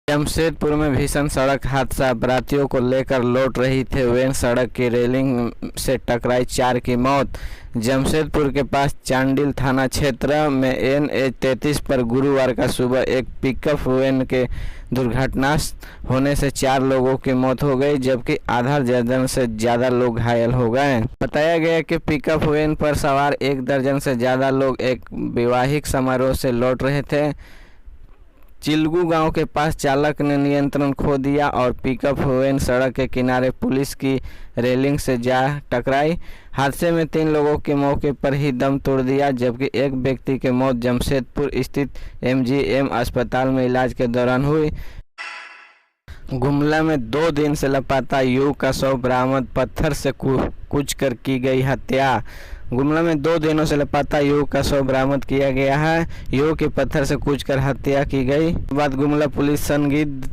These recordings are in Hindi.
जमशेदपुर में भीषण सड़क हादसा। बारातियों को लेकर लौट रही थी वैन, सड़क की रेलिंग से टकराई, 4 की मौत। जमशेदपुर के पास चांडिल थाना क्षेत्र में NH 33 पर गुरुवार का सुबह एक पिकअप वैन के दुर्घटनाग्रस्त होने से 4 लोगों की मौत हो गई, जबकि आधा दर्जन से ज़्यादा लोग घायल हो गए। बताया गया कि पिकअप वैन पर सवार 1 दर्जन से ज़्यादा लोग एक वैवाहिक समारोह से लौट रहे थे। चिलगू गांव के पास चालक ने नियंत्रण खो दिया और पिकअप वैन सड़क के किनारे पुलिस की रेलिंग से जा टकराई। हादसे में 3 लोगों के मौके पर ही दम तोड़ दिया, जबकि एक व्यक्ति की मौत जमशेदपुर स्थित MGM अस्पताल में इलाज के दौरान हुई। गुमला में 2 दिन से लापता युवक का शव बरामद, पत्थर से कुचकर की गई हत्या। गुमला में 2 दिनों से लापता युवक का शव बरामद किया गया है। युवक की पत्थर से कूचकर हत्या की गई। बाद गुमला पुलिस संदिग्ध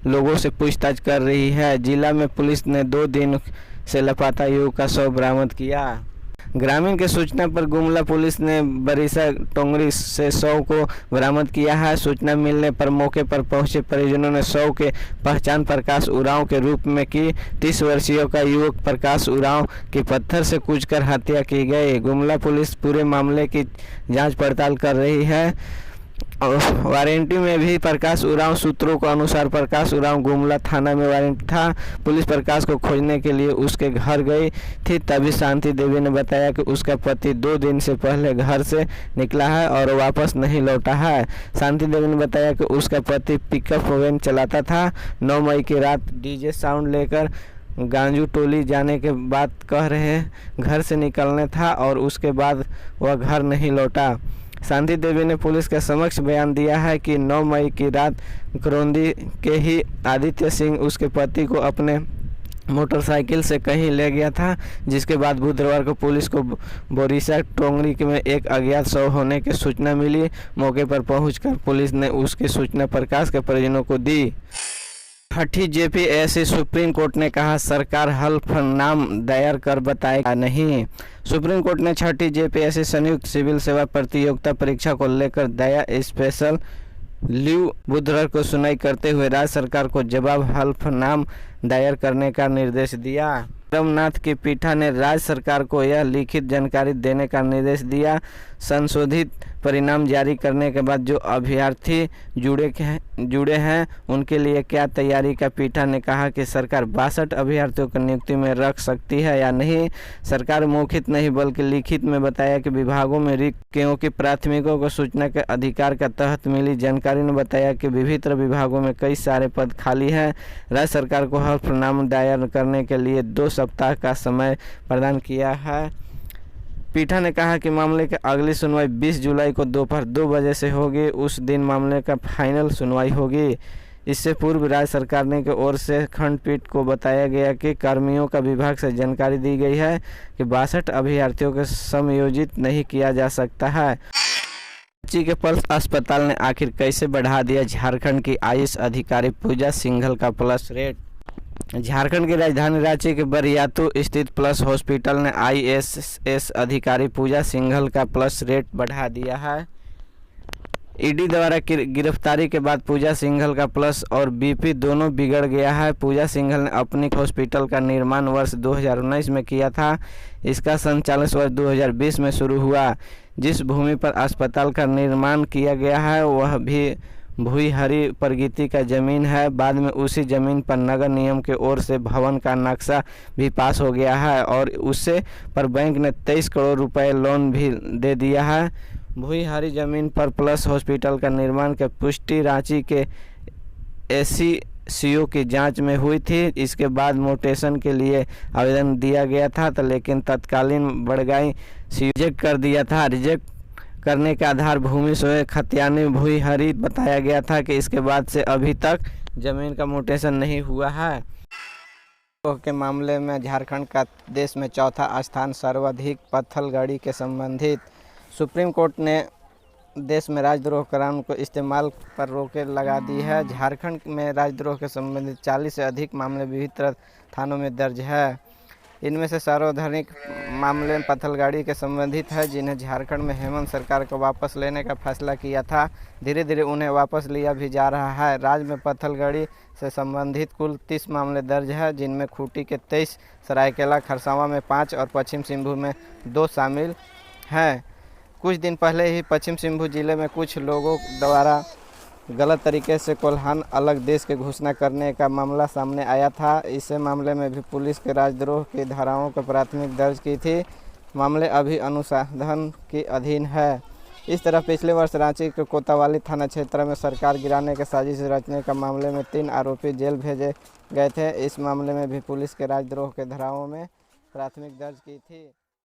लोगों से पूछताछ कर रही है। जिला में पुलिस ने 2 दिन से लापता युवक का शव बरामद किया। ग्रामीण के सूचना पर गुमला पुलिस ने बरिसा टोंगरी से शव को बरामद किया है। सूचना मिलने पर मौके पर पहुंचे परिजनों ने शव के पहचान प्रकाश उरांव के रूप में की। 30 वर्षीय का युवक प्रकाश उरांव की पत्थर से कूचकर हत्या की गई। गुमला पुलिस पूरे मामले की जांच पड़ताल कर रही है। और वारंटी में भी प्रकाश उरांव, सूत्रों के अनुसार प्रकाश उरांव गुमला थाना में वारंटी था। पुलिस प्रकाश को खोजने के लिए उसके घर गई थी, तभी शांति देवी ने बताया कि उसका पति 2 दिन से पहले घर से निकला है और वापस नहीं लौटा है। शांति देवी ने बताया कि उसका पति पिकअप वैन चलाता था। 9 मई की रात DJ साउंड लेकर गांजू टोली जाने के बाद कह रहे घर से निकलने था और उसके बाद वह घर नहीं लौटा। शांति देवी ने पुलिस के समक्ष बयान दिया है कि 9 मई की रात करौंदी के ही आदित्य सिंह उसके पति को अपने मोटरसाइकिल से कहीं ले गया था, जिसके बाद बुधवार को पुलिस को बोरिसा टोंगरी में एक अज्ञात शव होने की सूचना मिली। मौके पर पहुंचकर पुलिस ने उसकी सूचना प्रकाश के परिजनों को दी। छठी JPSC सुप्रीम कोर्ट ने कहा, सरकार हल्फनाम दायर कर बताएगा नहीं। सुप्रीम कोर्ट ने छठी JPSC संयुक्त सिविल सेवा प्रतियोगिता परीक्षा को लेकर दायर स्पेशल लीव बुधवार को सुनवाई करते हुए राज्य सरकार को जवाब हल्फनाम दायर करने का निर्देश दिया। रमनाथ की पीठ ने राज्य सरकार को यह लिखित जानकारी देने का निर्देश दिया। संशोधित परिणाम जारी करने के बाद जो अभ्यर्थी जुड़े हैं उनके लिए क्या तैयारी का पीठ ने कहा कि सरकार 62 अभ्यर्थियों को नियुक्ति में रख सकती है या नहीं। सरकार मौखिक नहीं बल्कि लिखित में बताया कि विभागों में रिक्त, क्योंकि प्राथमिकों को सूचना के अधिकार के तहत मिली जानकारी ने बताया कि विभिन्न विभागों में कई सारे पद खाली हैं। राज्य सरकार को हल्फनामा दायर करने के लिए 2 सप्ताह का समय प्रदान किया है। पीठ ने कहा कि मामले की अगली सुनवाई 20 जुलाई को दोपहर 2 बजे से होगी। उस दिन मामले का फाइनल सुनवाई होगी। इससे पूर्व राज्य सरकार ने की ओर से खंडपीठ को बताया गया कि कर्मियों का विभाग से जानकारी दी गई है कि 62 अभ्यर्थियों को समायोजित नहीं किया जा सकता है। रांची के पल्स अस्पताल ने आखिर कैसे बढ़ा दिया झारखंड की आयुष अधिकारी पूजा सिंघल का प्लस रेट। झारखंड की राजधानी रांची के बरियातू स्थित प्लस हॉस्पिटल ने ISS अधिकारी पूजा सिंघल का प्लस रेट बढ़ा दिया है। ED द्वारा गिरफ्तारी के बाद पूजा सिंघल का प्लस और BP दोनों बिगड़ गया है। पूजा सिंघल ने अपनी हॉस्पिटल का निर्माण वर्ष 2019 में किया था। इसका संचालन वर्ष 2020 में शुरू हुआ। जिस भूमि पर अस्पताल का निर्माण किया गया है वह भी भूई हरी प्रगति का जमीन है। बाद में उसी जमीन पर नगर निगम की ओर से भवन का नक्शा भी पास हो गया है और उससे पर बैंक ने 23 करोड़ रुपए लोन भी दे दिया है। भूई हरी जमीन पर प्लस हॉस्पिटल का निर्माण की पुष्टि रांची के SCCO की जांच में हुई थी। इसके बाद मोटेशन के लिए आवेदन दिया गया था लेकिन तत्कालीन बड़गाई रिजेक्ट कर दिया था। रिजेक्ट करने के आधार भूमि से खतियानी भूई हरी बताया गया था कि इसके बाद से अभी तक जमीन का मोटेशन नहीं हुआ है। के मामले में झारखंड का देश में 4था स्थान, सर्वाधिक पत्थलगड़ी के संबंधित। सुप्रीम कोर्ट ने देश में राजद्रोह कानून को इस्तेमाल पर रोकें लगा दी है। झारखंड में राजद्रोह के संबंधित 40 से अधिक मामले विभिन्न थानों में दर्ज है। इनमें से सार्वजनिक मामले में पत्थलगाड़ी के संबंधित है, जिन्हें झारखंड में हेमंत सरकार को वापस लेने का फैसला किया था। धीरे धीरे उन्हें वापस लिया भी जा रहा है। राज्य में पत्थलगाड़ी से संबंधित कुल 30 मामले दर्ज है, जिनमें खूंटी के 23, सरायकेला खरसावां में 5 और पश्चिम सिंहभूम में 2 शामिल हैं। कुछ दिन पहले ही पश्चिम सिंहभूम जिले में कुछ लोगों द्वारा गलत तरीके से कोल्हान अलग देश की घोषणा करने का मामला सामने आया था। इस मामले में भी पुलिस के राजद्रोह की धाराओं को प्राथमिक दर्ज की थी। मामले अभी अनुसंधान के अधीन है। इस तरह पिछले वर्ष रांची के कोतवाली थाना क्षेत्र में सरकार गिराने के साजिश रचने का मामले में 3 आरोपी जेल भेजे गए थे। इस मामले में भी पुलिस के राजद्रोह के धाराओं में प्राथमिक दर्ज की थी।